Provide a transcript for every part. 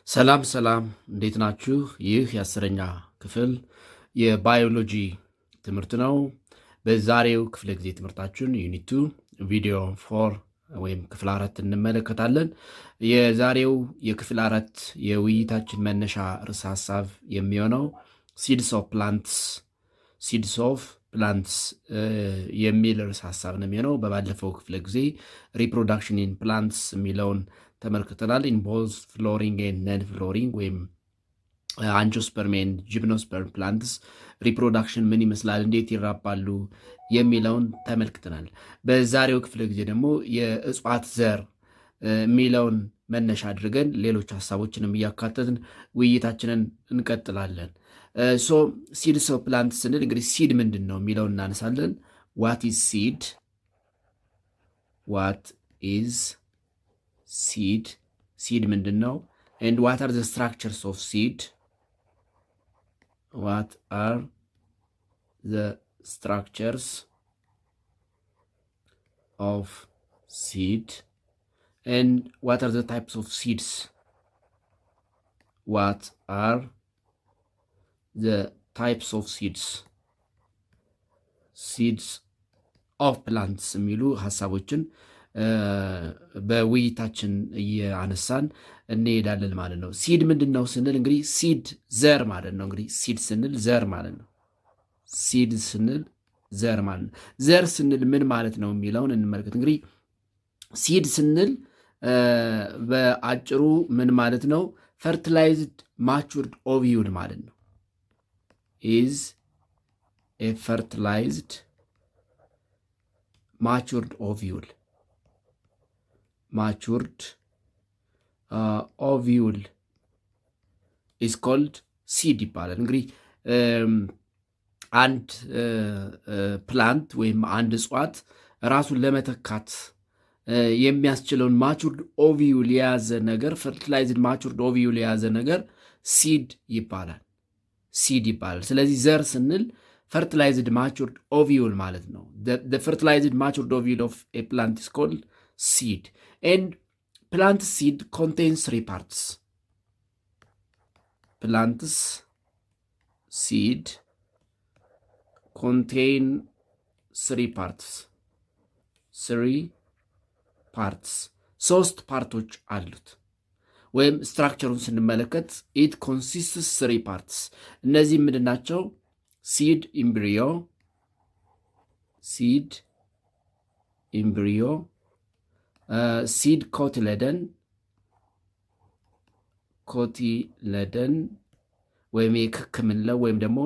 ሰላም ሰላም፣ እንዴት ናችሁ? ይህ የአስረኛ ክፍል የባዮሎጂ ትምህርት ነው። በዛሬው ክፍለ ጊዜ ትምህርታችን ዩኒቱ ቪዲዮ 4 ወይም ክፍል 4 እንመለከታለን። የዛሬው የክፍል 4 የውይይታችን መነሻ ርዕሰ ሀሳብ የሚሆነው ሲድስ ኦፍ ፕላንትስ የሚል ርዕሰ ሀሳብ ነው የሚሆነው። በባለፈው ክፍለ ጊዜ ሪፕሮዳክሽን ኢን ፕላንትስ የሚለውን ተመልክተናል። ኢን ቦዝ ፍሎሪንግ ኤንድ ነን ፍሎሪንግ ወይም አንጂኦስፐርም ኤንድ ጂምኖስፐርም ፕላንትስ ሪፕሮዳክሽን ምን ይመስላል፣ እንዴት ይራባሉ የሚለውን ተመልክተናል። በዛሬው ክፍለ ጊዜ ደግሞ የእጽዋት ዘር የሚለውን መነሻ አድርገን ሌሎች ሀሳቦችንም እያካተትን ውይይታችንን እንቀጥላለን። ሶ ሲድስ ኦፍ ፕላንትስ ስንል እንግዲህ ሲድ ምንድን ነው የሚለውን እናነሳለን። ዋት ኢዝ ሲድ? ዋት ኢዝ ሲድ ምንድን ነው? and what are the structures of seed? What are the structures of seed? And what are the types of seeds? What are the types of seeds of plants የሚሉ ሀሳቦችን በውይይታችን እያነሳን እንሄዳለን ማለት ነው። ሲድ ምንድን ነው ስንል እንግዲህ ሲድ ዘር ማለት ነው። እንግዲህ ሲድ ስንል ዘር ማለት ነው። ሲድ ስንል ዘር ማለት ነው። ዘር ስንል ምን ማለት ነው የሚለውን እንመልከት። እንግዲህ ሲድ ስንል በአጭሩ ምን ማለት ነው? ፈርቲላይዝድ ማቹርድ ኦቪዩል ማለት ነው። ኢዝ ኤ ፈርቲላይዝድ ማቹርድ ኦቪዩል matured ovule is called seed ይባላል። እንግዲህ አንድ ፕላንት ወይም አንድ እጽዋት ራሱን ለመተካት የሚያስችለውን ማቹርድ ኦቪዩል የያዘ ነገር፣ ፈርቲላይዝድ ማቹርድ ኦቪዩል የያዘ ነገር ሲድ ይባላል። ስለዚህ ዘር ስንል ፈርቲላይዝድ ማቹርድ ኦቪዩል ማለት ነው። the fertilized matured ovule of a plant is called seed. And plant seed contains 3 parts. Plants seed contain 3 parts. 3 ፓርቶች አሉት። ወይም ስትራክቸሩን ስንመለከት it consists 3 parts. እነዚህ ምንድን ናቸው? seed embryo, seed ኮቲለደን ወይም የክክ ምንለው ወይም ደግሞ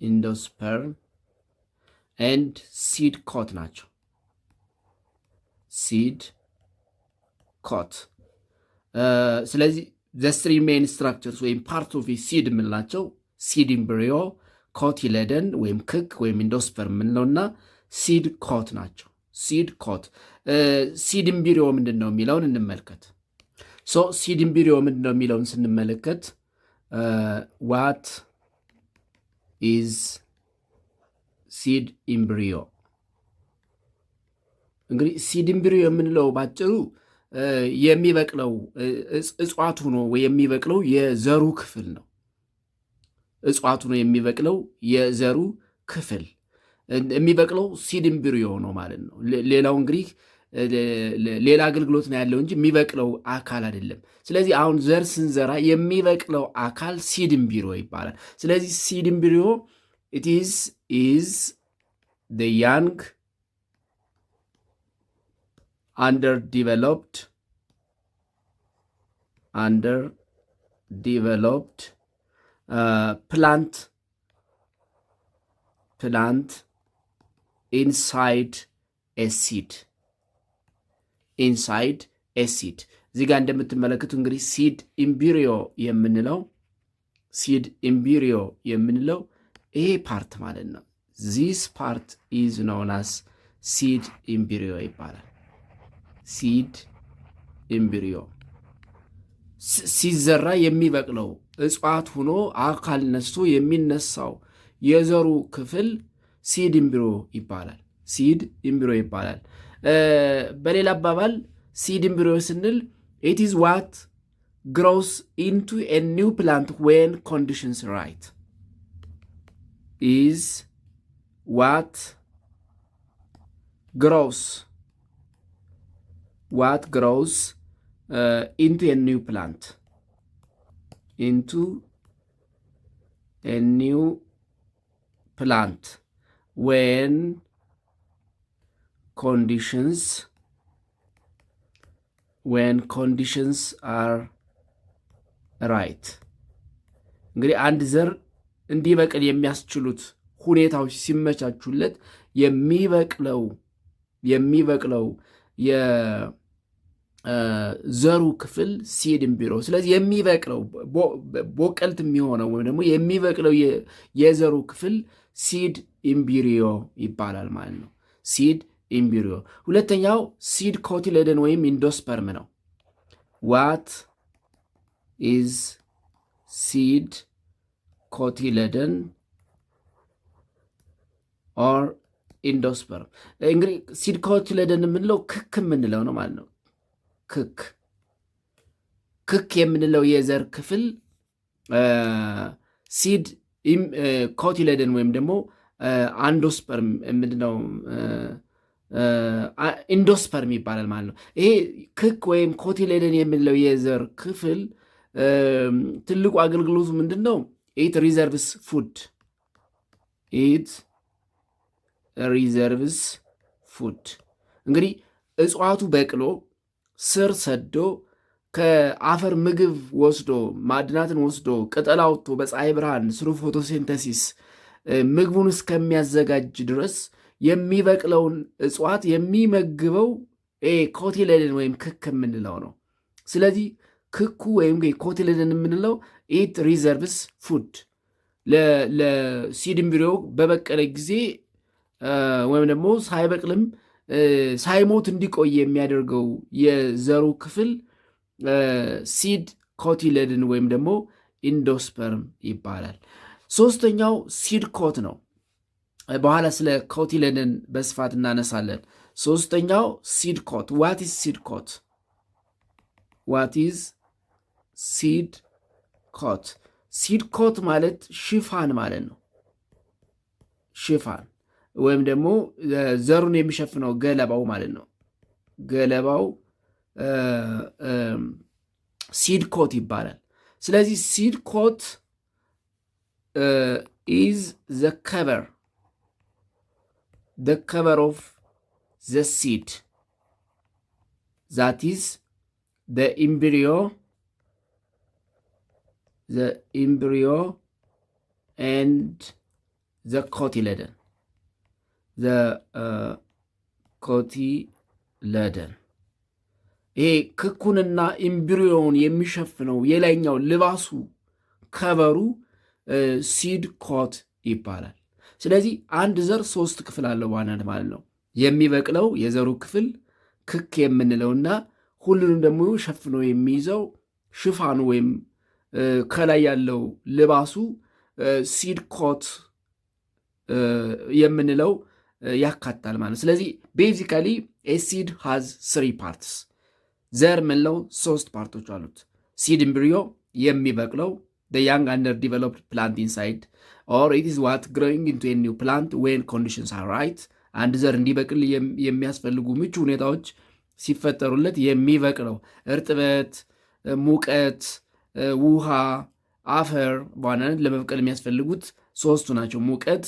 ኢንዶስፐርም ኤንድ ሲድ ኮት ናቸው። ሲድ ኮት። ስለዚህ the 3 main structures ወይም ፓርት ኦፍ ሲድ የምንላቸው ሲድ ኢምብሪዮ፣ ኮቲለደን ወይም ክክ ወይም ኢንዶስፐርም የምንለውና ሲድ ኮት ናቸው። ሲድ ኮት። ሲድ ኢምብሪዮ ምንድን ነው የሚለውን እንመልከት። ሲድ ኢምብሪዮ ምንድን ነው የሚለውን ስንመለከት ዋት ኢዝ ሲድ ኢምብሪዮ? እንግዲህ ሲድ ኢምብሪዮ የምንለው ባጭሩ የሚበቅለው እጽዋቱ ነው የሚበቅለው የዘሩ ክፍል ነው። እጽዋቱ ነው የሚበቅለው የዘሩ ክፍል የሚበቅለው ሲድ ኢምብሪዮ ነው ማለት ነው። ሌላው እንግዲህ ሌላ አገልግሎት ነው ያለው እንጂ የሚበቅለው አካል አይደለም። ስለዚህ አሁን ዘር ስንዘራ የሚበቅለው አካል ሲድ ኢምብሪዮ ይባላል። ስለዚህ ሲድ ኢምብሪዮ it is the young underdeveloped plant inside a seed እዚህ ጋር እንደምትመለከቱ እንግዲህ ሲድ ኢምብሪዮ የምንለው ይሄ ፓርት ማለት ነው። ዚስ ፓርት ኢዝ ኖን አስ ሲድ ኢምብሪዮ ይባላል። ሲድ ኢምብሪዮ ሲዘራ የሚበቅለው እጽዋት ሆኖ አካል ነስቶ የሚነሳው የዘሩ ክፍል ሲድ ኢምብሪዮ ይባላል። በሌላ አባባል ሲድ ኢምብሪዮ ስንል It is what grows into a new plant when conditions right. Is what grows into a new plant. Into a new plant when conditions are right. እንግዲህ አንድ ዘር እንዲበቅል የሚያስችሉት ሁኔታዎች ሲመቻቹለት የሚበቅለው የዘሩ ክፍል ሲድ ኢምብሪዮ። ስለዚህ የሚበቅለው ቦቀልት የሚሆነው ወይም ደግሞ የሚበቅለው የዘሩ ክፍል ሲድ ኢምብሪዮ ይባላል ማለት ነው። ሲድ ኢምብሪዮ። ሁለተኛው ሲድ ኮቲሌደን ወይም ኢንዶስፐርም ነው። ዋት ኢዝ ሲድ ኮቲሌደን ኦር ኢንዶስፐርም? እንግዲህ ሲድ ኮቲሌደን የምንለው ክክ የምንለው ነው ማለት ነው። ክክ የምንለው የዘር ክፍል ሲድ ኮቲሌደን ወይም ደግሞ አንዶስፐርም ምንድነው ኢንዶስፐርም ይባላል ማለት ነው። ይሄ ክክ ወይም ኮቲሌደን የምንለው የዘር ክፍል ትልቁ አገልግሎቱ ምንድን ነው? ኢት ሪዘርቭስ ፉድ። እንግዲህ እጽዋቱ በቅሎ ስር ሰዶ ከአፈር ምግብ ወስዶ ማዕድናትን ወስዶ ቅጠል አውጥቶ በፀሐይ ብርሃን ስሩ ፎቶሲንተሲስ ምግቡን እስከሚያዘጋጅ ድረስ የሚበቅለውን እጽዋት የሚመግበው ኮቲሌደን ወይም ክክ የምንለው ነው። ስለዚህ ክኩ ወይም ኮቲሌደን የምንለው ኢት ሪዘርቭስ ፉድ ለሲድ ኢምብሪዮ በበቀለ ጊዜ ወይም ደግሞ ሳይበቅልም ሳይሞት እንዲቆይ የሚያደርገው የዘሩ ክፍል ሲድ ኮቲሌደን ወይም ደግሞ ኢንዶስፐርም ይባላል። ሶስተኛው ሲድ ኮት ነው። በኋላ ስለ ኮቲሌደን በስፋት እናነሳለን። ሶስተኛው ሲድ ኮት። ዋት ኢዝ ሲድ ኮት? ሲድ ኮት ማለት ሽፋን ማለት ነው። ሽፋን ወይም ደግሞ ዘሩን የሚሸፍነው ገለባው ማለት ነው። ገለባው ሲድ ኮት ይባላል። ስለዚህ ሲድ ኮት ኢዝ ዘ ከቨር ኦፍ ዘ ሲድ ዛት ኢዝ the embryo and the cotyledon. ይሄ ክኩንና ኢምብሪዮውን የሚሸፍነው የላይኛው ልባሱ ከበሩ ሲድ ኮት ይባላል። ስለዚህ አንድ ዘር 3 ክፍል አለው ዋናት ማለት ነው። የሚበቅለው የዘሩ ክፍል ክክ የምንለውና ሁሉንም ደግሞ ሸፍኖ የሚይዘው ሽፋኑ ወይም ከላይ ያለው ልባሱ ሲድ ኮት የምንለው ያካታል ማለት ነው። ስለዚህ ቤዚካሊ ሲድ ሃዝ 3 ፓርትስ። ዘር ምንለው 3 ፓርቶች አሉት። ሲድ ኢምብሪዮ የሚበቅለው the young underdeveloped plant inside or it is what growing into a new plant when conditions are right. አንድ ዘር እንዲበቅል የሚያስፈልጉ ምቹ ሁኔታዎች ሲፈጠሩለት የሚበቅለው እርጥበት፣ ሙቀት፣ ውሃ፣ አፈር በዋናነት ለመብቀል የሚያስፈልጉት 3ቱ ናቸው። ሙቀት፣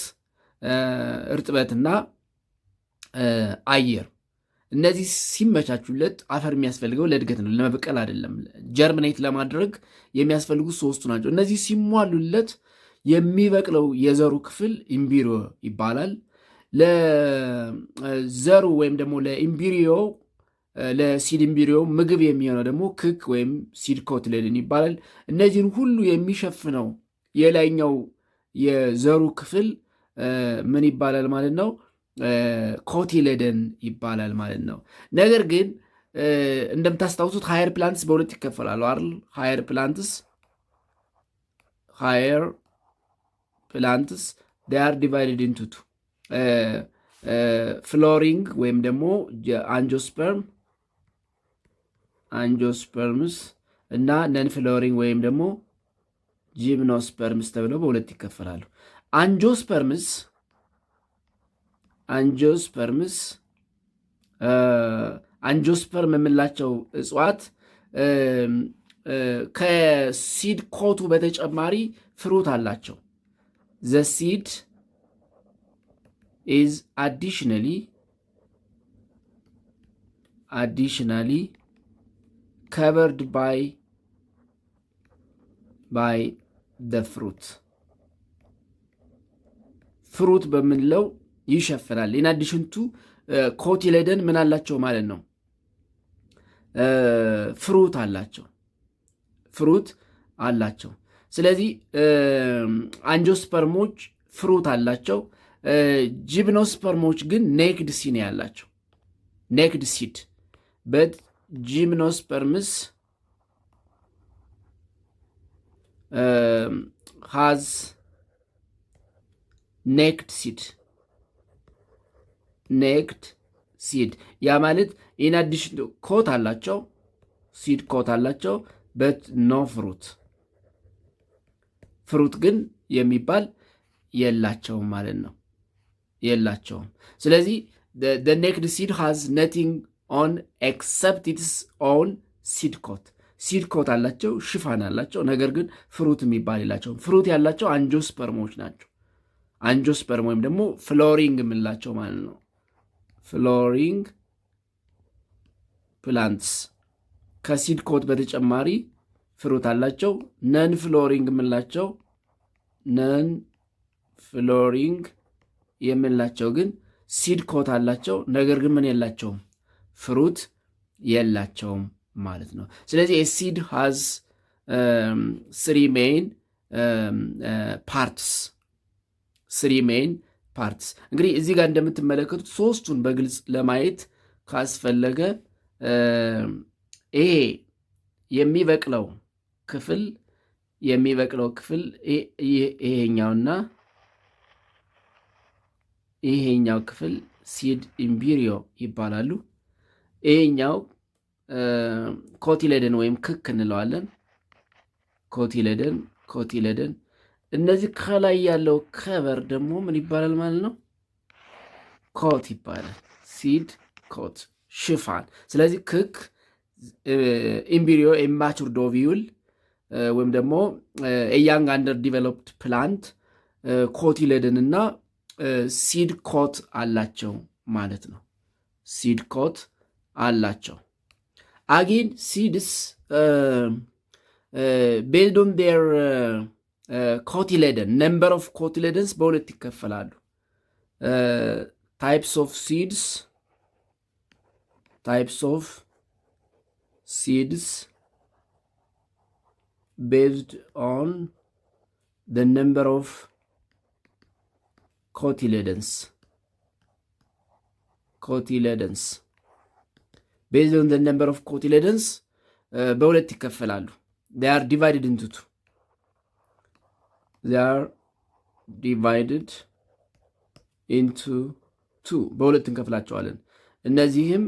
እርጥበትና አየር። እነዚህ ሲመቻቹለት አፈር የሚያስፈልገው ለእድገት ነው፣ ለመብቀል አይደለም። ጀርሚኔት ለማድረግ የሚያስፈልጉት 3ቱ ናቸው። እነዚህ ሲሟሉለት የሚበቅለው የዘሩ ክፍል ኢምብሪዮ ይባላል። ለዘሩ ወይም ደግሞ ለኢምብሪዮ ለሲድ ኢምብሪዮ ምግብ የሚሆነው ደግሞ ክክ ወይም ሲድ ኮቲሌደን ይባላል። እነዚህን ሁሉ የሚሸፍነው የላይኛው የዘሩ ክፍል ምን ይባላል ማለት ነው? ኮቲሌደን ይባላል ማለት ነው። ነገር ግን እንደምታስታውሱት ሃየር ፕላንትስ በሁለት ይከፈላሉ አይደል? ሃየር ፕላንትስ they are divided into 2 ፍሎሪንግ ወይም ደግሞ አንጆስፐርም አንጆስፐርምስ እና ነን ፍሎሪንግ ወይም ደግሞ ጂምኖስፐርምስ ተብለው በሁለት ይከፈላሉ። አንጆስፐርምስ አንጆስፐርም የምላቸው እጽዋት ከሲድ ኮቱ በተጨማሪ ፍሩት አላቸው። ዘ ሲድ ኢዝ አዲሽናሊ covered by the ፍሩት በምንለው ይሸፍናል። ኢን አዲሽን ቱ ኮቲሌደን ምን አላቸው ማለት ነው? ፍሩት አላቸው። ስለዚህ አንጆስፐርሞች ፍሩት አላቸው። ጂምኖስፐርሞች ግን ኔክድ ሲድ ያላቸው ኔክድ ሲድ በት ጂምኖስፐርምስ ሃዝ ኔክድ ሲድ ያ ማለት ኢን አዲሽን ኮት አላቸው ሲድ ኮት አላቸው በት ኖ ፍሩት ግን የሚባል የላቸውም ማለት ነው። የላቸውም። ስለዚህ ኔክድ ሲድ ሃዝ ነቲንግ ኦን ኤክሰፕት ኢትስ ኦን ሲድ ኮት አላቸው፣ ሽፋን አላቸው። ነገር ግን ፍሩት የሚባል የላቸውም። ፍሩት ያላቸው አንጆስፐርሞች ናቸው። አንጆስፐርም ወይም ደግሞ ፍሎሪንግ የምንላቸው ማለት ነው። ፍሎሪንግ ፕላንትስ ከሲድ ኮት በተጨማሪ ፍሩት አላቸው። ነን ፍሎሪንግ የምንላቸው ግን ሲድ ኮት አላቸው። ነገር ግን ምን የላቸውም? ፍሩት የላቸውም ማለት ነው። ስለዚህ ሲድ ሃዝ ስሪ ሜይን ፓርትስ። እንግዲህ እዚህ ጋር እንደምትመለከቱት ሶስቱን በግልጽ ለማየት ካስፈለገ ይሄ የሚበቅለው ክፍል ይሄኛው ክፍል ሲድ ኢምቢሪዮ ይባላሉ። ይሄኛው ኮቲሌደን ወይም ክክ እንለዋለን። ኮቲሌደን። እነዚህ ከላይ ያለው ከበር ደግሞ ምን ይባላል ማለት ነው? ኮት ይባላል። ሲድ ኮት ሽፋን። ስለዚህ ክክ፣ ኢምቢሪዮ ኢማቹርድ ኦቪዩል ወይም ደግሞ የያንግ አንደር ዲቨሎፕድ ፕላንት ኮቲሌደን እና ሲድ ኮት አላቸው ማለት ነው። ሲድ ኮት አላቸው። አጌን ሲድስ ቤዝድ ኦን ዴር ኮቲሌደን ነምበር ኦፍ ኮቲሌደንስ በሁለት ይከፈላሉ። ታይፕስ ኦፍ ሲድስ based on the number of cotyledons based on the number of cotyledons በሁለት ይከፈላሉ። they are divided into two በሁለት እንከፍላቸዋለን። እነዚህም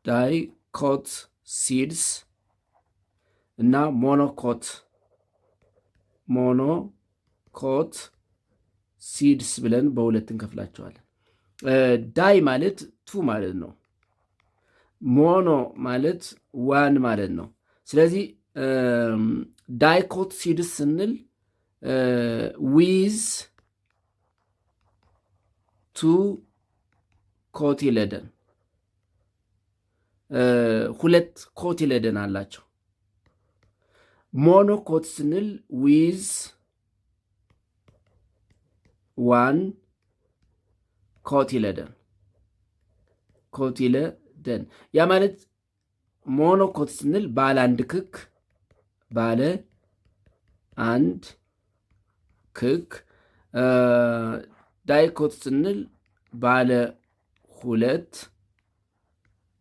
ዳይኮት ሲድስ እና ሞኖኮት ሲድስ ብለን በሁለት እንከፍላቸዋለን። ዳይ ማለት ቱ ማለት ነው። ሞኖ ማለት ዋን ማለት ነው። ስለዚህ ዳይኮት ሲድስ ስንል ዊዝ ቱ ኮቲሌደን ሁለት ኮቲሌደን አላቸው። ሞኖኮት ስንል ዊዝ ዋን ኮቲሌደን ያ ማለት ሞኖኮት ስንል ባለ አንድ ክክ ዳይኮት ስንል ባለ ሁለት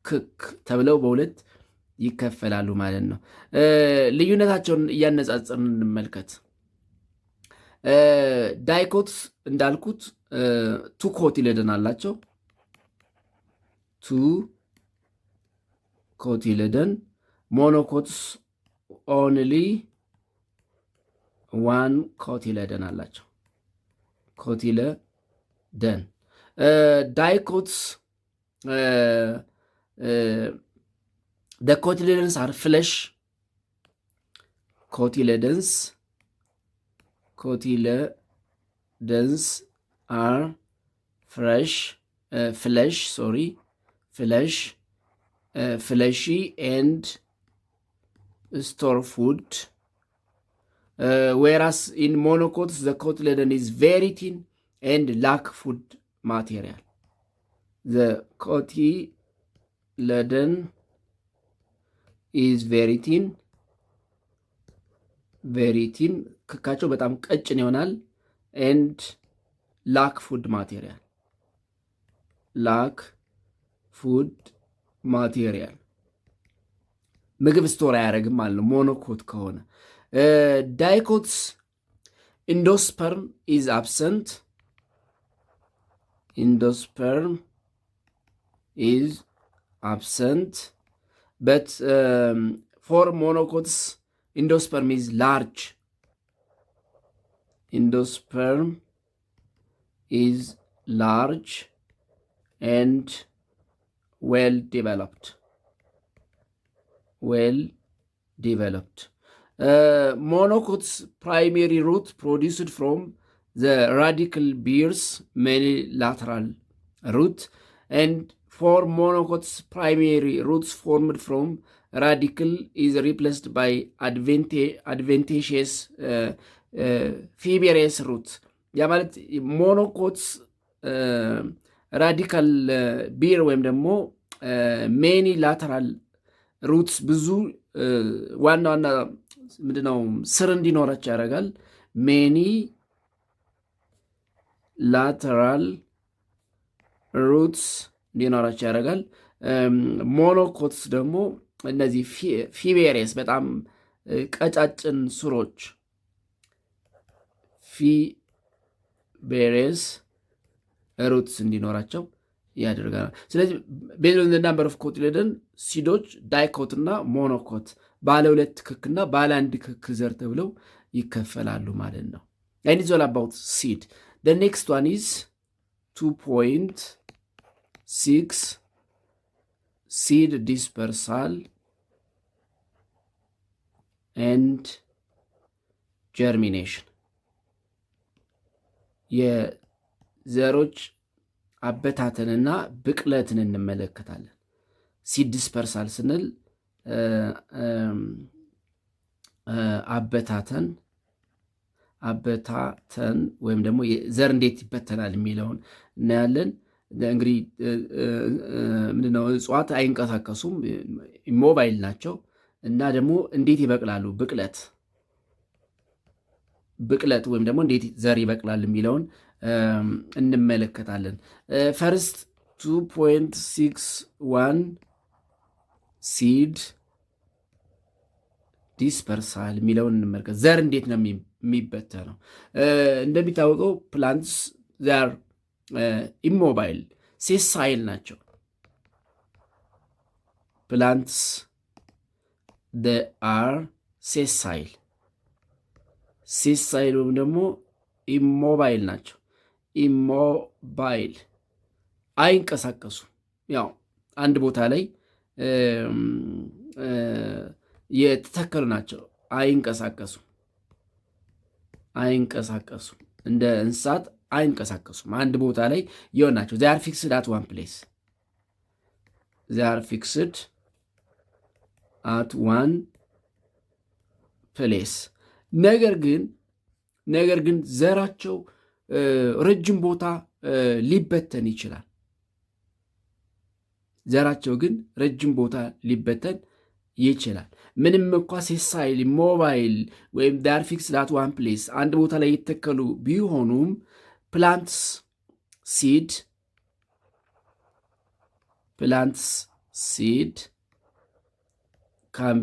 ክክ ተብለው በሁለት ይከፈላሉ ማለት ነው። ልዩነታቸውን እያነጻጸርን እንመልከት። ዳይኮት እንዳልኩት ቱ ኮቲሌደን አላቸው። 2 ኮቲሌደን፣ ሞኖኮትስ ኦንሊ 1 ኮቲሌደን አላቸው። ኮቲሌደን ዳይኮትስ the cotyledons are flesh. Cotyledons are fleshy and store food. Whereas in monocots, the cotyledon is very thin and lack food material. The cotyledon is very thin ክካቸው በጣም ቀጭን ይሆናል። and lack food material ምግብ ስቶር አያደርግም ማለት ነው ሞኖኮት ከሆነ። ዳይኮትስ ኢንዶስፐርም is absent. But for monocots, endosperm is large. And well developed. Monocots primary root produced from the radical bears many lateral root, and for monocots primary roots formed from radical is replaced by adventitious fibrous root. ያ ማለት ሞኖኮትስ ራዲካል ቢር ወይም ደግሞ ሜኒ ላተራል ሩትስ ብዙ ዋና ምንድነው ስር እንዲኖራቸው ያደርጋል። ሜኒ ላተራል ሩትስ እንዲኖራቸው ያደርጋል። ሞኖኮትስ ደግሞ እነዚህ ፊቤሬስ በጣም ቀጫጭን ስሮች ፊቤሬስ ሩትስ እንዲኖራቸው ያደርጋል። ስለዚህ ቤዝድ ኦን ዘ ናምበር ኦፍ ኮቲሌደን ሲዶች ዳይኮት እና ሞኖኮት ባለ 2 ክክና ባለ 1 ክክ ዘር ተብለው ይከፈላሉ ማለት ነው። and it's all about seed. The next one is 2.6 seed dispersal and germination. የዘሮች አበታተንና ብቅለትን እንመለከታለን። ሲድ ዲስፐርሳል ስንል አበታተን ወይም ደግሞ ዘር እንዴት ይበተናል የሚለውን እናያለን። እንግዲህ ምንድነው እጽዋት አይንቀሳቀሱም፣ ኢሞባይል ናቸው እና ደግሞ እንዴት ይበቅላሉ፣ ብቅለት ወይም ደግሞ እንዴት ዘር ይበቅላል የሚለውን እንመለከታለን። ፈርስት 2.61 ሲድ ዲስፐርሳል የሚለውን እንመለከት። ዘር እንዴት ነው የሚበተነው? እንደሚታወቀው ፕላንትስ ዘር ኢሞባይል ሴሳይል ናቸው። ፕላንትስ አር ሴሳይል ወይም ደግሞ ኢሞባይል ናቸው። ኢሞባይል አይንቀሳቀሱም። ያው አንድ ቦታ ላይ የተተከሉ ናቸው። አይንቀሳቀሱም። እንደ እንስሳት አይንቀሳቀሱም። አንድ ቦታ ላይ የሆን ናቸው። they are fixed at one place. ነገር ግን ዘራቸው ረጅም ቦታ ሊበተን ይችላል። ምንም እንኳ ሴሳይል ሞባይል ወይም ዳር ፊክስድ አት ዋን ፕሌስ አንድ ቦታ ላይ የተተከሉ ቢሆኑም ፕላንትስ ሲድ ካን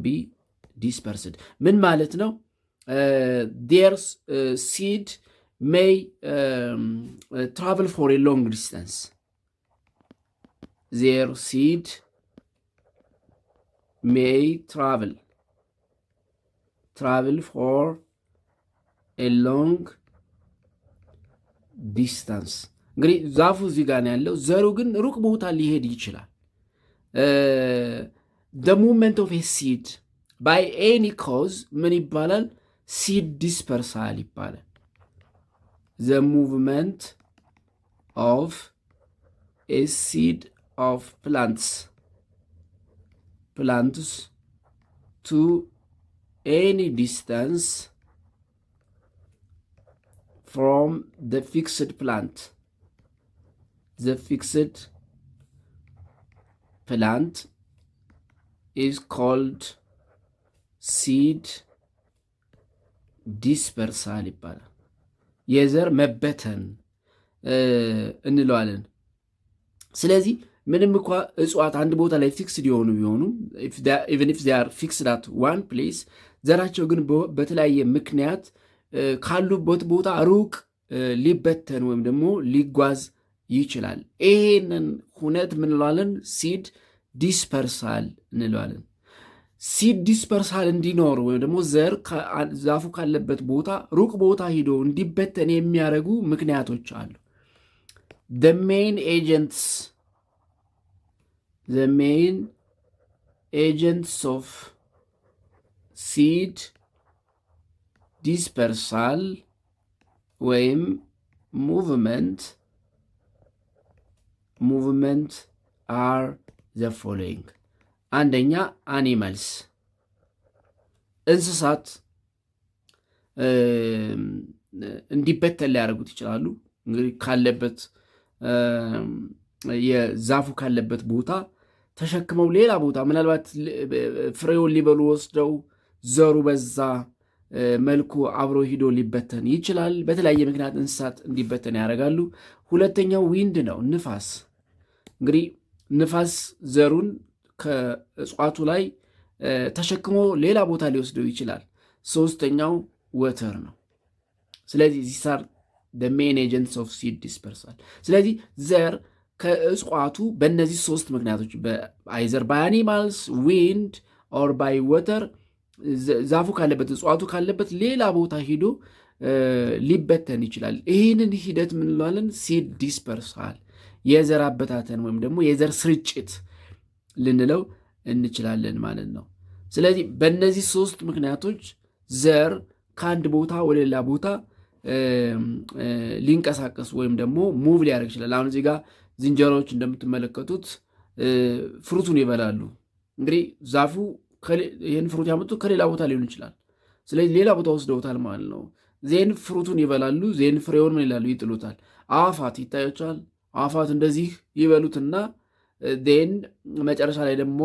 ቢ ዲስፐርስድ ምን ማለት ነው? ዴር ሲድ may travel for a long distance. Their seed may travel for a long distance። እንግዲህ ዛፉ እዚህ ጋር ነው ያለው፣ ዘሩ ግን ሩቅ ቦታ ሊሄድ ይችላል። the movement of a seed by any cause ምን ይባላል? seed dispersal ይባላል። the movement of a seed of plants to any distance from the fixed plant. The fixed plant is called seed dispersal ይባላል። የዘር መበተን እንለዋለን። ስለዚህ ምንም እንኳ እጽዋት አንድ ቦታ ላይ ፊክስድ የሆኑ ቢሆኑ even if they are fixed at one place ዘራቸው ግን በተለያየ ምክንያት ካሉበት ቦታ ሩቅ ሊበተን ወይም ደግሞ ሊጓዝ ይችላል። ይሄንን ሁነት ምን እንለዋለን? ሲድ ዲስፐርሳል እንለዋለን። ሲድ ዲስፐርሳል እንዲኖር ወይም ደግሞ ዘር ዛፉ ካለበት ቦታ ሩቅ ቦታ ሂዶ እንዲበተን የሚያደርጉ ምክንያቶች አሉ። the main agents of seed dispersal ወይም movement are the following። አንደኛ animals እንስሳት እንዲበተን ሊያደርጉት ይችላሉ። እንግዲህ ካለበት የዛፉ ካለበት ቦታ ተሸክመው ሌላ ቦታ ምናልባት ፍሬውን ሊበሉ ወስደው ዘሩ በዛ መልኩ አብሮ ሂዶ ሊበተን ይችላል። በተለያየ ምክንያት እንስሳት እንዲበተን ያደርጋሉ። ሁለተኛው ዊንድ ነው፣ ንፋስ። እንግዲህ ንፋስ ዘሩን ከእጽዋቱ ላይ ተሸክሞ ሌላ ቦታ ሊወስደው ይችላል። ሶስተኛው ወተር ነው። ስለዚህ these are the main agents of seed dispersal። ስለዚህ ዘር ከእጽዋቱ በእነዚህ ሶስት ምክንያቶች either by animals, wind or by water ዛፉ ካለበት እጽዋቱ ካለበት ሌላ ቦታ ሂዶ ሊበተን ይችላል። ይህንን ሂደት ምን እንለዋለን? ሲድ ዲስፐርሳል፣ የዘር አበታተን ወይም ደግሞ የዘር ስርጭት ልንለው እንችላለን ማለት ነው። ስለዚህ በእነዚህ ሶስት ምክንያቶች ዘር ከአንድ ቦታ ወደ ሌላ ቦታ ሊንቀሳቀስ ወይም ደግሞ ሙቭ ሊያደርግ ይችላል። አሁን እዚህ ጋር ዝንጀሮዎች እንደምትመለከቱት ፍሩቱን ይበላሉ። እንግዲህ ዛፉ ይህን ፍሩት ያመጡ ከሌላ ቦታ ሊሆን ይችላል። ስለዚህ ሌላ ቦታ ወስደውታል ማለት ነው። ዜን ፍሩቱን ይበላሉ። ዜን ፍሬውን ምን ይላሉ? ይጥሉታል። አዋፋት ይታያቸዋል። አዋፋት እንደዚህ ይበሉትና ዜን መጨረሻ ላይ ደግሞ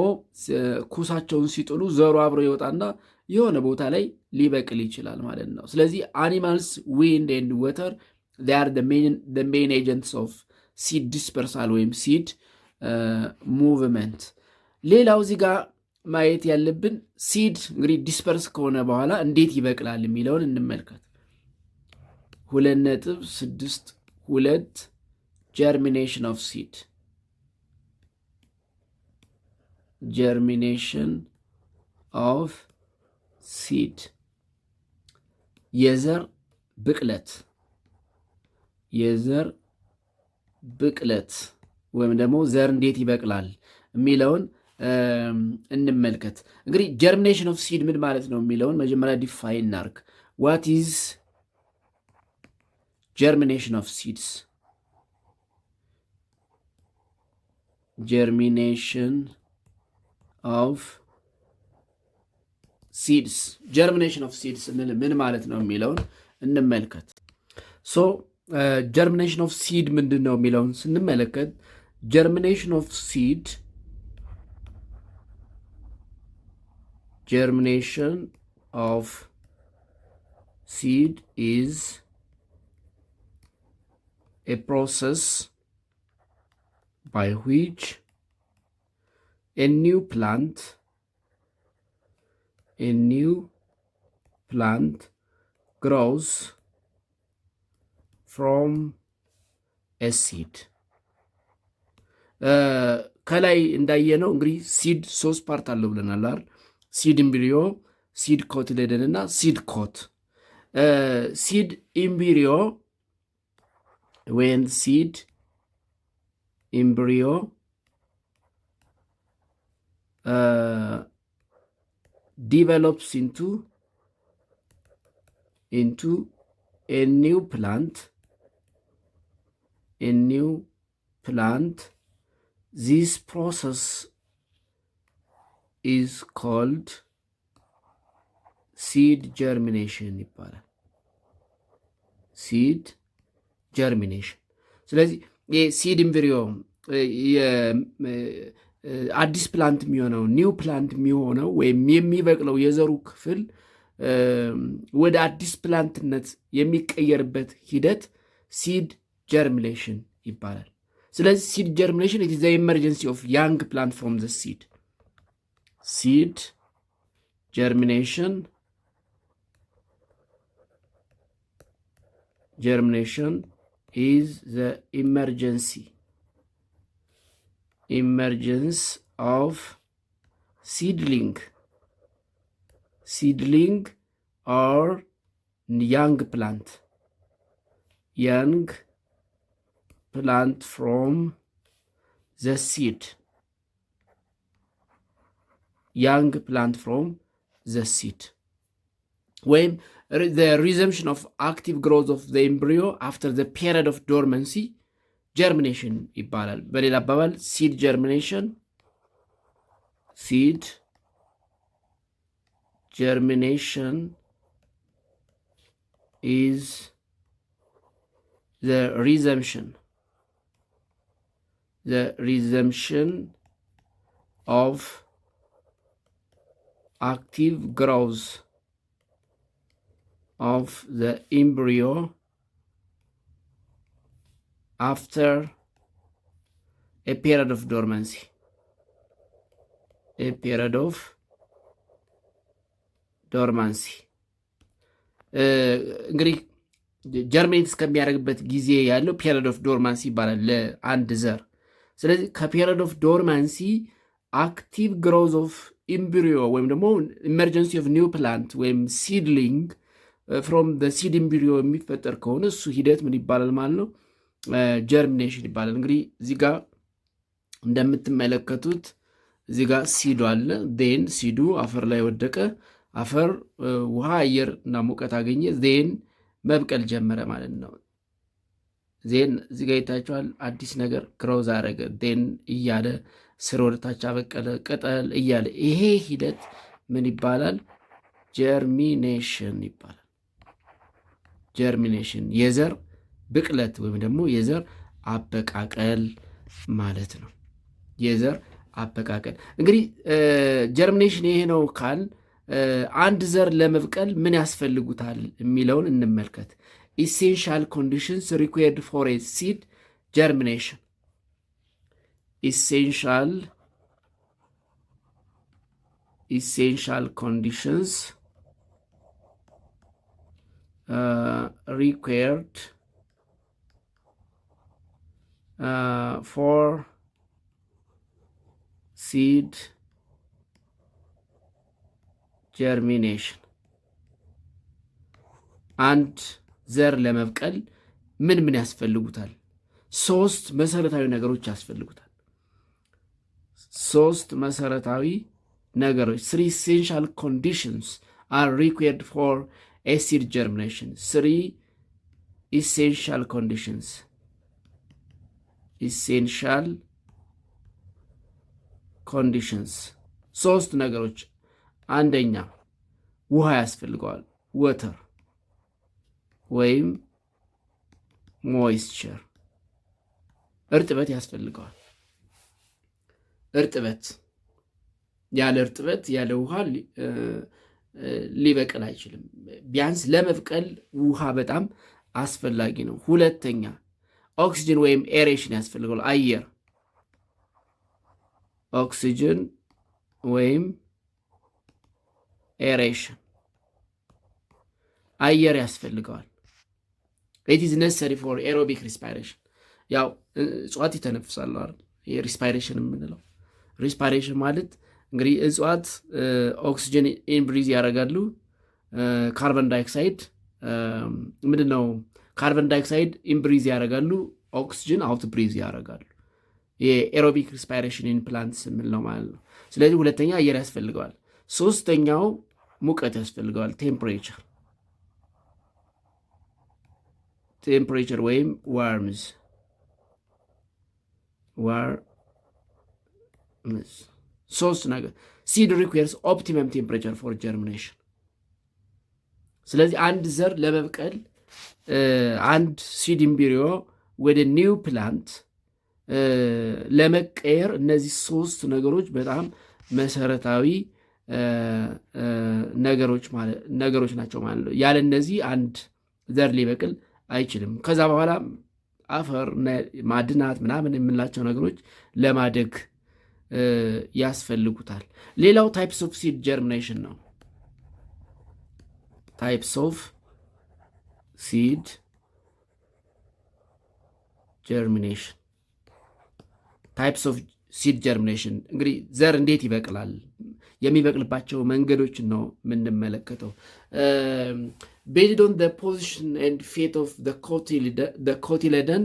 ኩሳቸውን ሲጥሉ ዘሩ አብሮ ይወጣና የሆነ ቦታ ላይ ሊበቅል ይችላል ማለት ነው። ስለዚህ አኒማልስ ዊንድ ኤንድ ወተር they are the main agents of seed dispersal ወይም seed movement። ሌላው እዚህ ጋር ማየት ያለብን ሲድ እንግዲህ ዲስፐርስ ከሆነ በኋላ እንዴት ይበቅላል የሚለውን እንመልከት። 2.62 ጀርሚኔሽን ኦፍ ሲድ የዘር ብቅለት ወይም ደግሞ ዘር እንዴት ይበቅላል የሚለውን እንመልከት። እንግዲህ ጀርሚኔሽን ኦፍ ሲድ ምን ማለት ነው የሚለውን መጀመሪያ ዲፋይን እናርግ። ዋት ኢዝ ጀርሚኔሽን ኦፍ ሲድስ? ጀርሚኔሽን ኦፍ ሲድስ ምን ማለት ነው የሚለውን እንመልከት። ሶ ጀርሚኔሽን ኦፍ ሲድ ምንድን ነው የሚለውን ስንመለከት ጀርሚኔሽን ኦፍ ሲድ is a process by which a new plant grows from a seed ከላይ እንዳየነው እንግዲህ ሲድ 3 ፓርት አለው ብለናል አይደል? ሲድ ኢምብሪዮ፣ ሲድ ኮትሌደን እና ሲድ ኮት። ሲድ ኢምብሪዮ when seed embryo develops into a new plant, this process is called seed germination ይባላል። seed germination። ስለዚህ የሲድ ኢምብሪዮ አዲስ ፕላንት የሚሆነው ኒው ፕላንት የሚሆነው ወይም የሚበቅለው የዘሩ ክፍል ወደ አዲስ ፕላንትነት የሚቀየርበት ሂደት ሲድ ጀርሚኔሽን ይባላል። ስለዚህ ሲድ ጀርሚኔሽን ኢት ኢዝ ዘ ኢመርጀንሲ ኦፍ ያንግ ፕላንት ፍሮም ዘ ሲድ። ሲድ ጀርሚኔሽን is the emergence of seedling or young plant from the seed. Young plant from the seed. When the resumption of active growth of the embryo after the period of dormancy germination ይባላል። በሌላ አባባል seed germination is the resumption of active growth of the embryo after a period of dormancy. እንግዲህ ጀርሜት እስከሚያደርግበት ጊዜ ያለው ፔሪድ ኦፍ ዶርማንሲ ይባላል ለአንድ ዘር። ስለዚህ ከፔሪድ ኦፍ ዶርማንሲ አክቲቭ ግሮዝ ኦፍ ኢምብሪዮ ወይም ደግሞ ኢመርጀንሲ ኦፍ ኒው ፕላንት ወይም ሲድሊንግ ፍሮም ሲድ ኢምብሪዮ የሚፈጠር ከሆነ እሱ ሂደት ምን ይባላል ማለት ነው? ጀርሚኔሽን ይባላል። እንግዲህ እዚህ ጋር እንደምትመለከቱት እዚህ ጋር ሲዱ አለ። ዜን ሲዱ አፈር ላይ ወደቀ። አፈር ውሃ፣ አየር እና ሙቀት አገኘ። ዜን መብቀል ጀመረ ማለት ነው። ዜን እዚህ ጋር ይታችኋል። አዲስ ነገር ግሮዝ አረገ። ዜን እያለ ስር ወደታች አበቀለ፣ ቅጠል እያለ ይሄ ሂደት ምን ይባላል? ጀርሚኔሽን ይባላል። ጀርሚኔሽን የዘር ብቅለት ወይም ደግሞ የዘር አበቃቀል ማለት ነው። የዘር አበቃቀል እንግዲህ ጀርሚኔሽን ይሄ ነው ካል አንድ ዘር ለመብቀል ምን ያስፈልጉታል የሚለውን እንመልከት። ኢሴንሻል ኮንዲሽንስ ሪኳየርድ ፎር ኤ ሲድ ጀርሚኔሽን። ኢሴንሻል ኮንዲሽንስ required for seed germination. አንድ ዘር ለመብቀል ምን ምን ያስፈልጉታል? 3 መሰረታዊ ነገሮች ያስፈልጉታል። 3 መሰረታዊ ነገሮች 3 essential conditions are required for a seed germination. 3 essential conditions. 3 ነገሮች። አንደኛ ውሃ ያስፈልገዋል። ወተር ወይም ሞይስቸር፣ እርጥበት ያስፈልገዋል። እርጥበት ያለ እርጥበት ያለ ውሃ ሊበቅል አይችልም። ቢያንስ ለመብቀል ውሃ በጣም አስፈላጊ ነው። ሁለተኛ ኦክሲጅን ወይም ኤሬሽን ያስፈልገዋል። አየር፣ ኦክሲጅን ወይም ኤሬሽን፣ አየር ያስፈልገዋል። ኢት ኢዝ ነሰሪ ፎር ኤሮቢክ ሪስፓይሬሽን። ያው እጽዋት ይተነፍሳሉ አይደል? ይሄ ሪስፓይሬሽን የምንለው ሪስፓይሬሽን ማለት እንግዲህ እጽዋት ኦክሲጅን ኢንብሪዝ ያደርጋሉ። ካርበን ዳይኦክሳይድ ምንድን ነው? ካርበን ዳይኦክሳይድ ኢንብሪዝ ያደርጋሉ፣ ኦክሲጅን አውት ብሪዝ ያደርጋሉ። የኤሮቢክ ሪስፓይሬሽን ኢን ፕላንትስ የምንለው ማለት ነው። ስለዚህ ሁለተኛ አየር ያስፈልገዋል። ሶስተኛው ሙቀት ያስፈልገዋል። ቴምፕሬቸር ወይም ዋርምዝ ሶስት ነገር። ሲድ ሪኩዌርስ ኦፕቲመም ቴምፕሬቸር ፎር ጀርሚኔሽን። ስለዚህ አንድ ዘር ለመብቀል አንድ ሲድ ኢምብሪዮ ወደ ኒው ፕላንት ለመቀየር እነዚህ ሶስት ነገሮች በጣም መሰረታዊ ነገሮች ናቸው ማለት ነው። ያለ እነዚህ አንድ ዘር ሊበቅል አይችልም። ከዛ በኋላ አፈር፣ ማዕድናት ምናምን የምንላቸው ነገሮች ለማደግ ያስፈልጉታል። ሌላው ታይፕስ ኦፍ ሲድ ጀርሚኔሽን ነው። ታይፕስ ኦፍ ሲድ ጀርሚኔሽን ታይፕስ ኦፍ ሲድ ጀርሚኔሽን እንግዲህ ዘር እንዴት ይበቅላል የሚበቅልባቸው መንገዶችን ነው የምንመለከተው። ቤዝድ ኦን ፖዚሽን ኤንድ ፌት ኦፍ ኮቲሌደን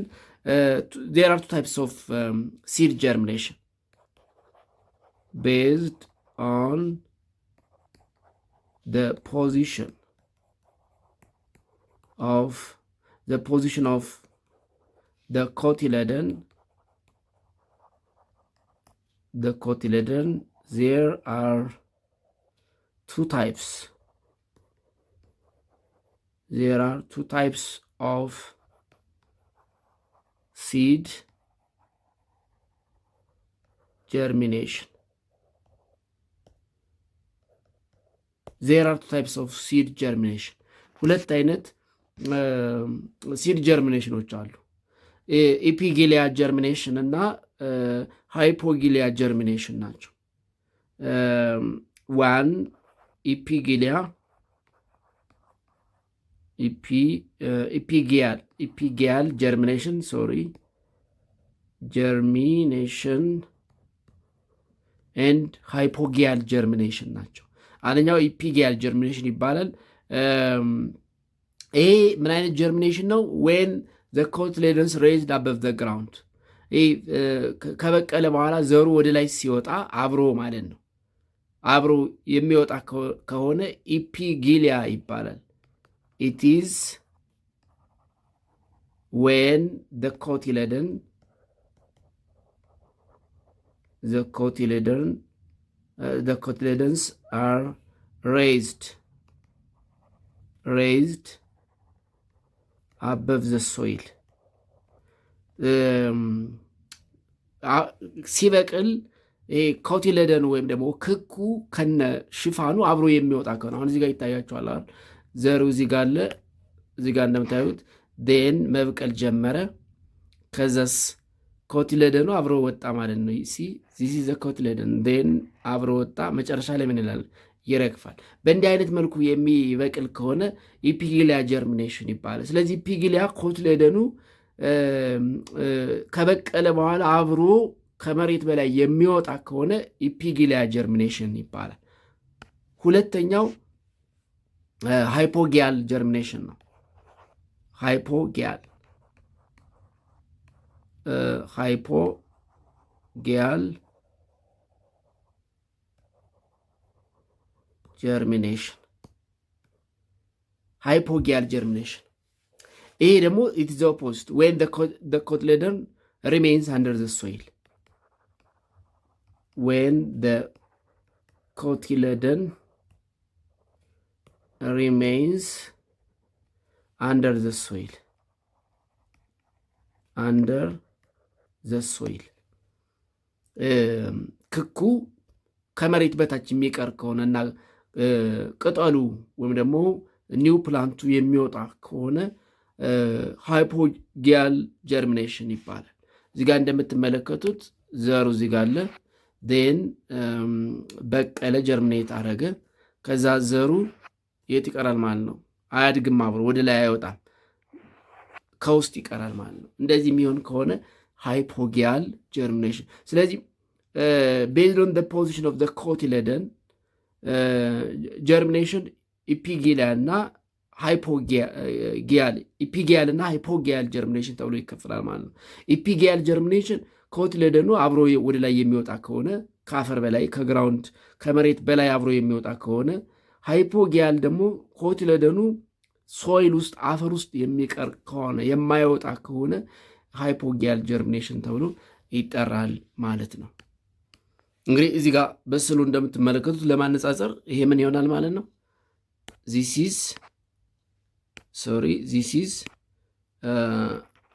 ዜር አር ቱ ታይፕስ ኦፍ ሲድ ጀርሚኔሽን ቤዝድ ኦን position of the cotyledon. There are two types. There are two types of seed germination. There are two types of seed germination. ሁለት አይነት ሲድ ጀርሚኔሽኖች አሉ። ኢፒጊሊያ ጀርሚኔሽን እና ሃይፖጊሊያ ጀርሚኔሽን ናቸው። ዋን ኢፒጊያል ጀርሚኔሽን ጀርሚኔሽን ኤንድ ሃይፖጊያል ጀርሚኔሽን ናቸው። አንደኛው ኢፒጊያል ጀርሚኔሽን ይባላል። ይሄ ምን አይነት ጀርሚኔሽን ነው? ዌን ዘ ኮትሌደንስ ሬዝድ አበቭ ዘ ግራውንድ። ከበቀለ በኋላ ዘሩ ወደ ላይ ሲወጣ አብሮ ማለት ነው። አብሮ የሚወጣ ከሆነ ኢፒጊሊያ ይባላል። ኢት ኢዝ ዌን ዘ cotyledons are raised above the soil. ሲበቅል ኮቲሌደን ወይም ደግሞ ክኩ ከነ ሽፋኑ አብሮ የሚወጣ ከሆነ አሁን እዚህ ጋር ይታያቸዋል። ዘሩ እዚህ ጋር አለ። እዚህ ጋር እንደምታዩት ዴን መብቀል ጀመረ። ከዛስ ኮቲሌደኑ አብሮ ወጣ ማለት ነው። ዚስ ኢዝ ኮቲሌደን ዴን አብሮ ወጣ። መጨረሻ ላይ ምን ይላል? ይረግፋል። በእንዲህ አይነት መልኩ የሚበቅል ከሆነ ኢፒጊሊያ ጀርሚኔሽን ይባላል። ስለዚህ ኢፒጊሊያ ኮቲሌደኑ ከበቀለ በኋላ አብሮ ከመሬት በላይ የሚወጣ ከሆነ ኢፒጊሊያ ጀርሚኔሽን ይባላል። ሁለተኛው ሃይፖጊያል ጀርሚኔሽን ነው። ሃይፖጊያል ጀርሚኔሽን ይሄ ደግሞ ኢት ኢዝ ኦፖዝድ ዌን ዘ ኮትሌደን ሪሜይንስ አንደር ዘ ሶይል። ዌን ዘ ኮትሌደን ሪሜይንስ አንደር ዘ ሶይል ክኩ ከመሬት በታች የሚቀር ከሆነና ቅጠሉ ወይም ደግሞ ኒው ፕላንቱ የሚወጣ ከሆነ ሃይፖጊያል ጀርሚኔሽን ይባላል። እዚህ ጋር እንደምትመለከቱት ዘሩ እዚህ ጋር አለ። ዴን በቀለ፣ ጀርሚኔት አረገ። ከዛ ዘሩ የት ይቀራል ማለት ነው? አያድግም፣ አብሮ ወደ ላይ አይወጣም። ከውስጥ ይቀራል ማለት ነው። እንደዚህ የሚሆን ከሆነ ሃይፖጊያል ጀርሚኔሽን። ስለዚህ ቤዝድ ኦን ፖዚሽን ኦፍ ኮቲሌደን ጀርሚኔሽን ኢፒጊያል እና ኢፒጊያል እና ሃይፖጊያል ጀርሚኔሽን ተብሎ ይከፈላል ማለት ነው። ኢፒጊያል ጀርሚኔሽን ኮቲሌደኑ አብሮ ወደ ላይ የሚወጣ ከሆነ ከአፈር በላይ ከግራውንድ ከመሬት በላይ አብሮ የሚወጣ ከሆነ፣ ሃይፖጊያል ደግሞ ኮቲሌደኑ ሶይል ውስጥ አፈር ውስጥ የሚቀር ከሆነ የማይወጣ ከሆነ ሃይፖጊያል ጀርሚኔሽን ተብሎ ይጠራል ማለት ነው። እንግዲህ እዚህ ጋር በስዕሉ እንደምትመለከቱት ለማነጻጸር ይሄ ምን ይሆናል ማለት ነው? ዚስ ኢዝ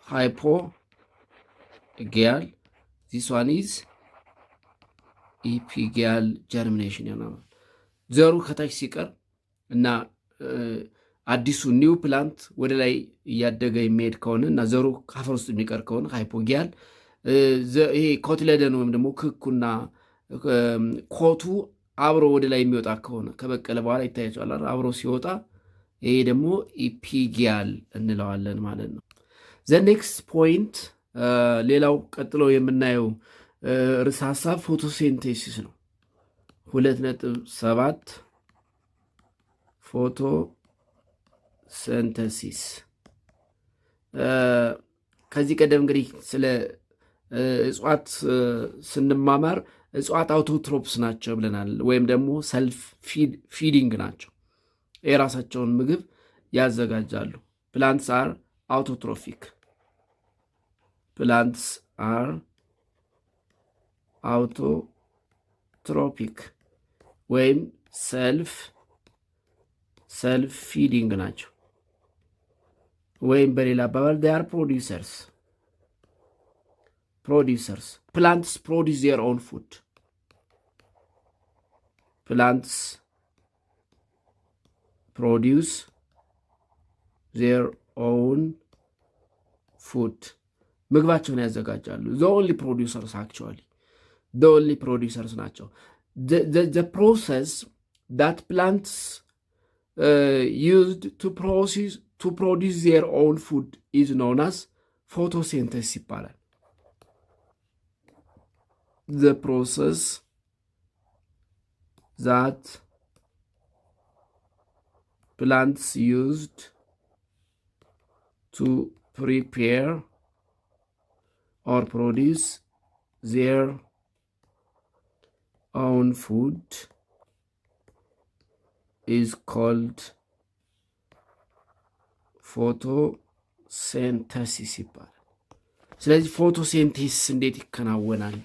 ሃይፖጊያል፣ ዚስ ዋን ኢዝ ኢፒጊያል ጀርሚኔሽን ይሆናል። ዘሩ ከታች ሲቀር እና አዲሱ ኒው ፕላንት ወደ ላይ እያደገ የሚሄድ ከሆነ እና ዘሩ ከአፈር ውስጥ የሚቀር ከሆነ ሃይፖጊያል፣ ይሄ ኮቲሌደን ወይም ደግሞ ክኩና ኮቱ አብሮ ወደ ላይ የሚወጣ ከሆነ ከበቀለ በኋላ ይታያቸዋል አብሮ ሲወጣ፣ ይሄ ደግሞ ኢፒጊያል እንለዋለን ማለት ነው። ዘ ኔክስት ፖይንት ሌላው ቀጥሎ የምናየው ርዕሰ ሀሳብ ፎቶሴንቴሲስ ነው። 2.7 ፎቶሴንቴሲስ። ከዚህ ቀደም እንግዲህ ስለ እጽዋት ስንማማር እጽዋት አውቶትሮፕስ ናቸው ብለናል፣ ወይም ደግሞ ሰልፍ ፊዲንግ ናቸው፣ የራሳቸውን ምግብ ያዘጋጃሉ። ፕላንትስ አር አውቶትሮፊክ፣ ፕላንትስ አር አውቶትሮፒክ ወይም ሰልፍ ፊዲንግ ናቸው። ወይም በሌላ አባባል they are producers. Plants produce their own food. Plants produce their own food. ምግባቸውን ያዘጋጃሉ። the only producers ናቸው። the process that plants used to produce their own food is known as photosynthesis ይባላል። the process that plants used to prepare or produce their own food is called ፎቶሴንተሲስ ይባላል። ስለዚህ ፎቶሴንቴሲስ እንዴት ይከናወናል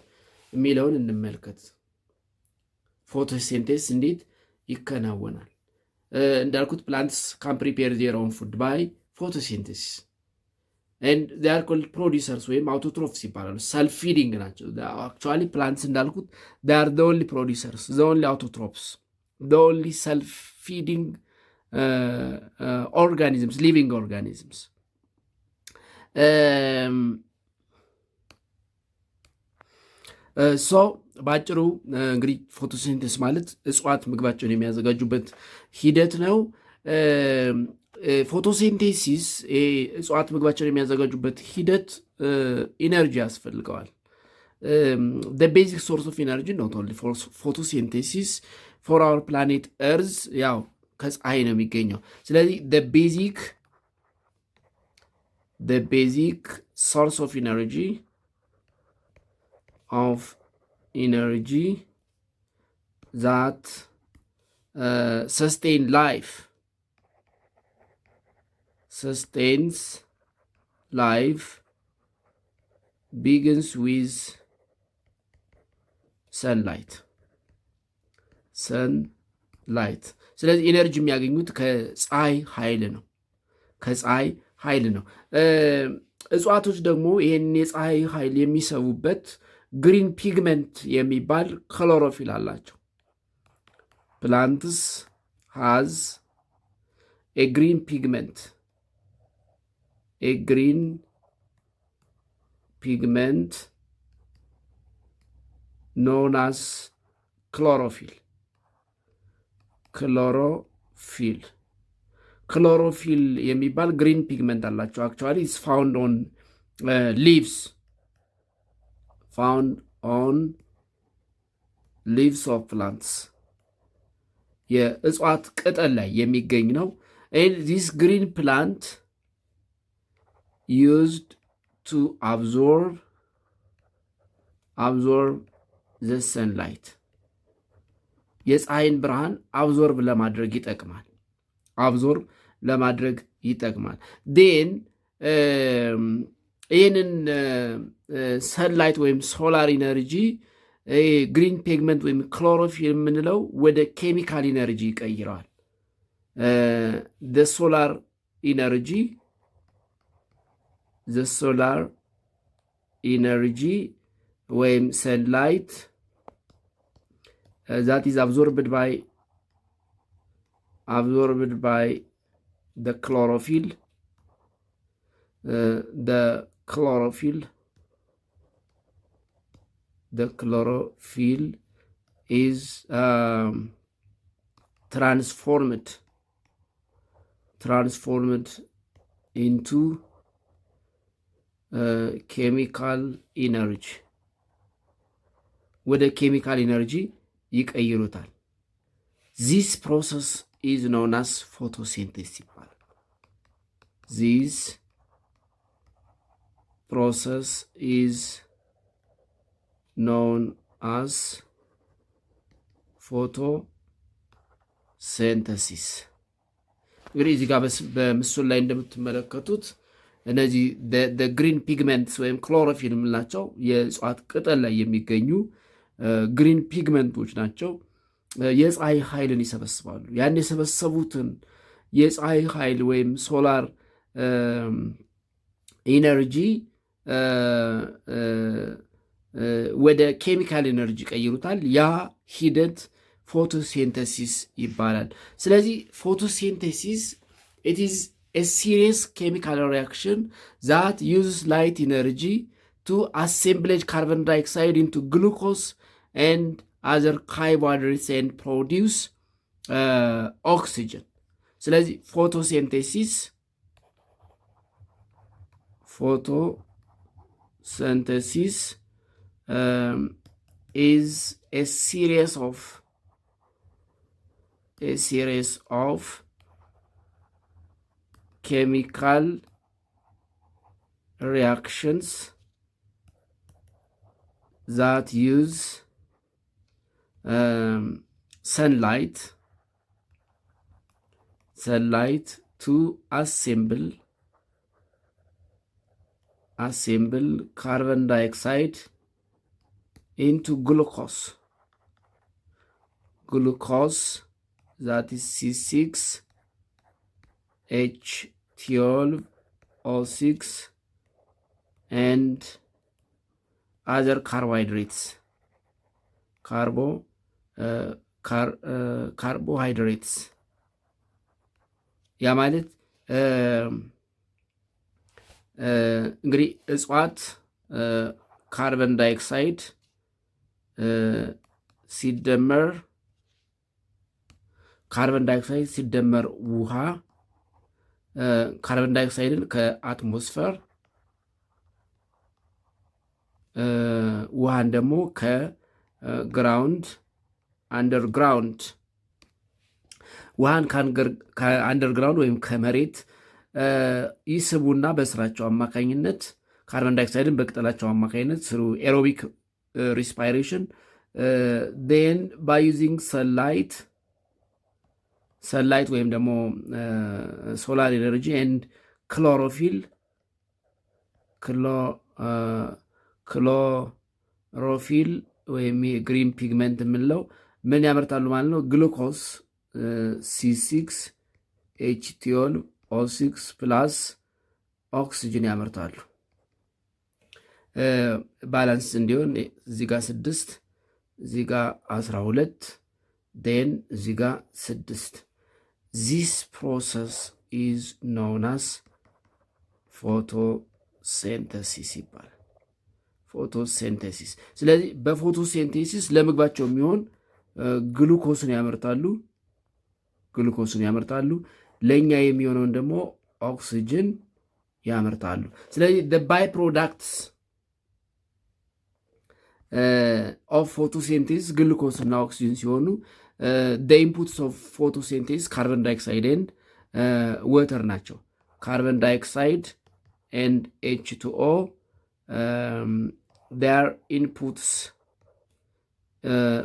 የሚለውን እንመልከት። ፎቶሴንቴሲስ እንዴት ይከናወናል? እንዳልኩት ፕላንትስ ካን ፕሪፔር ዜር ኦውን ፉድ ባይ ፎቶሴንቴሲስ ኤንድ ዜ አር ኮልድ ፕሮዲሰርስ ወይም አውቶትሮፍስ ይባላሉ። ሰልፍ ፊዲንግ ናቸው። አክቹዋሊ ፕላንትስ እንዳልኩት ዜ አር ዘ ኦንሊ ፕሮዲሰርስ፣ ዘ ኦንሊ አውቶትሮፍስ፣ ዘ ኦንሊ ሰልፍ ፊዲንግ ኦርጋኒዝምስ፣ ሊቪንግ ኦርጋኒዝምስ። ሶ በአጭሩ እንግዲህ ፎቶሲንቴሲስ ማለት እጽዋት ምግባቸውን የሚያዘጋጁበት ሂደት ነው። ፎቶሲንቴሲስ እጽዋት ምግባቸውን የሚያዘጋጁበት ሂደት ኢነርጂ ያስፈልገዋል። ቤዚክ ሶርስ ኦፍ ኢነርጂ ኖት ኦንሊ ፎቶሲንቴሲስ ፎር አወር ፕላኔት እርዝ ያው ከፀሐይ ነው የሚገኘው። ስለዚህ ቤዚክ ሶርስ ኦፍ ኢነርጂ ዛት sustains life begins with sunlight. ስለዚህ ኢነርጂ የሚያገኙት ከፀሐይ ኃይል ነው። እጽዋቶች ደግሞ ይህን የፀሐይ ኃይል የሚሰቡበት ግሪን ፒግመንት የሚባል ክሎሮፊል አላቸው። ፕላንትስ ሃዝ ኤ ግሪን ፒግመንት known as chlorophyll. ክሎሮፊል የሚባል ግሪን ፒግመንት አላቸው። አክቹዋሊ ኢትስ ፋውንድ ኦን ሊቭስ ኦፍ ፕላንትስ የእጽዋት ቅጠል ላይ የሚገኝ ነው። ዚስ ግሪን ፕላንት used to absorb the sunlight የፀሐይን ብርሃን አብዞርብ ለማድረግ ይጠቅማል። ዴን ይህንን ሰንላይት ወይም ሶላር ኢነርጂ ግሪን ፒግመንት ወይም ክሎሮፊል የምንለው ወደ ኬሚካል ኢነርጂ ይቀይረዋል። ሶላር ኢነርጂ ወይም ሰንላይት that is absorbed by the chlorophyll. The chlorophyll is transformed into chemical energy. ወደ ኬሚካል ኢነርጂ ይቀይሩታል። ዚስ ፕሮሰስ ኢዝ ኖን አስ ፎቶሲንቴሲስ ይባላል። ዚስ ፕሮሰስ ኢዝ ኖን አስ ፎቶሲንቴሲስ። እንግዲህ እዚህ ጋር በምስሉ ላይ እንደምትመለከቱት እነዚህ ግሪን ፒግመንትስ ወይም ክሎሮፊል የምንላቸው የእጽዋት ቅጠል ላይ የሚገኙ ግሪን ፒግመንቶች ናቸው። የፀሐይ ኃይልን ይሰበስባሉ። ያን የሰበሰቡትን የፀሐይ ኃይል ወይም ሶላር ኢነርጂ ወደ ኬሚካል ኢነርጂ ቀይሩታል። ያ ሂደት ፎቶሲንተሲስ ይባላል። ስለዚህ ፎቶሲንተሲስ it is a serious chemical reaction that uses light energy to assemble carbon dioxide into glucose and other carbohydrates and produce oxygen. ስለዚህ ፎቶሲንቴሲስ is a series of chemical reactions that use sunlight to assemble carbon dioxide into glucose that is C6H12O6 and other carbohydrates carbohydrates ያ ማለት እንግዲህ እጽዋት ካርበን ዳይኦክሳይድ ሲደመር ውሃ ካርበን ዳይኦክሳይድን ከአትሞስፌር ውሃን ደግሞ አንደርግራውንድ ውሃን ከአንደርግራውንድ ወይም ከመሬት ይስቡና በስራቸው አማካኝነት ካርበን ዳይኦክሳይድን በቅጠላቸው አማካኝነት ስሩ ኤሮቢክ ሪስፓይሬሽን ን ባይ ዩዚንግ ሰንላይት ወይም ደግሞ ሶላር ኤነርጂ ኤንድ ክሎሮፊል ወይም ግሪን ፒግመንት የምንለው ምን ያመርታሉ ማለት ነው? ግሉኮስ C6H12O6 ፕላስ ኦክሲጅን ያመርታሉ። ባላንስ እንዲሆን እዚህ ጋር 6 እዚህ ጋር 12 ን እዚህ ጋር 6። ዚስ ፕሮሰስ ኢዝ ኖን አስ ፎቶሲንተሲስ ይባላል። ፎቶሲንተሲስ። ስለዚህ በፎቶሲንተሲስ ለምግባቸው የሚሆን ግሉኮስን ያመርታሉ። ለእኛ የሚሆነውን ደግሞ ኦክሲጅን ያመርታሉ። ስለዚህ ባይ ፕሮዳክትስ ኦፍ ፎቶሴንቴሲስ ግሉኮስ እና ኦክሲጅን ሲሆኑ ኢንፑትስ ኦፍ ፎቶሴንቴሲስ ካርበን ዳይኦክሳይድ ኤንድ ወተር ናቸው። ካርበን ዳይኦክሳይድ ኤንድ H2O ር ኢንፑትስ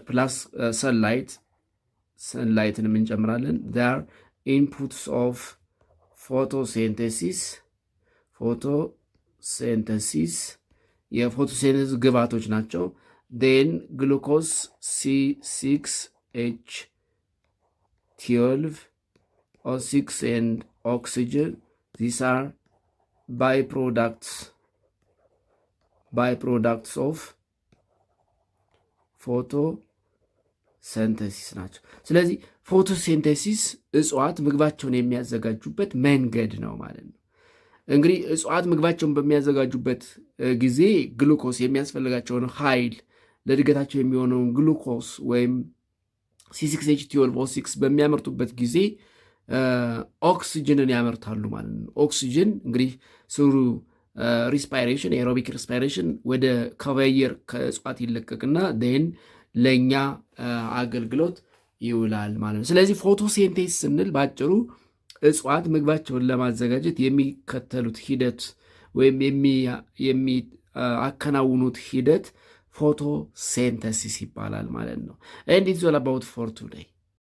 ፕላስ ሰንላይትን እንጨምራለን። ር ኢንፑትስ ኦፍ ፎቶሴንቴሲስ የፎቶሴንቴሲስ ግብዓቶች ናቸው። ን ግሉኮስ C6H12 O6 and oxygen, these are byproducts of ፎቶሴንቴሲስ ናቸው። ስለዚህ ፎቶሴንቴሲስ እጽዋት ምግባቸውን የሚያዘጋጁበት መንገድ ነው ማለት ነው። እንግዲህ እጽዋት ምግባቸውን በሚያዘጋጁበት ጊዜ ግሉኮስ የሚያስፈልጋቸውን ኃይል ለእድገታቸው የሚሆነውን ግሉኮስ ወይም C6H12O6 በሚያመርቱበት ጊዜ ኦክሲጅንን ያመርታሉ ማለት ነው። ኦክሲጅን እንግዲህ ስሩ ሪስፓይሬሽን ኤሮቢክ ሪስፓይሬሽን ወደ ከአየር ከእጽዋት ይለቀቅና ን ለእኛ አገልግሎት ይውላል ማለት ነው። ስለዚህ ፎቶሴንቴሲስ ስንል ባጭሩ እጽዋት ምግባቸውን ለማዘጋጀት የሚከተሉት ሂደት ወይም የሚያከናውኑት ሂደት ፎቶሴንቴሲስ ይባላል ማለት ነው። ኤንድ ኢትስ ኦል አባውት ፎር ቱዴይ።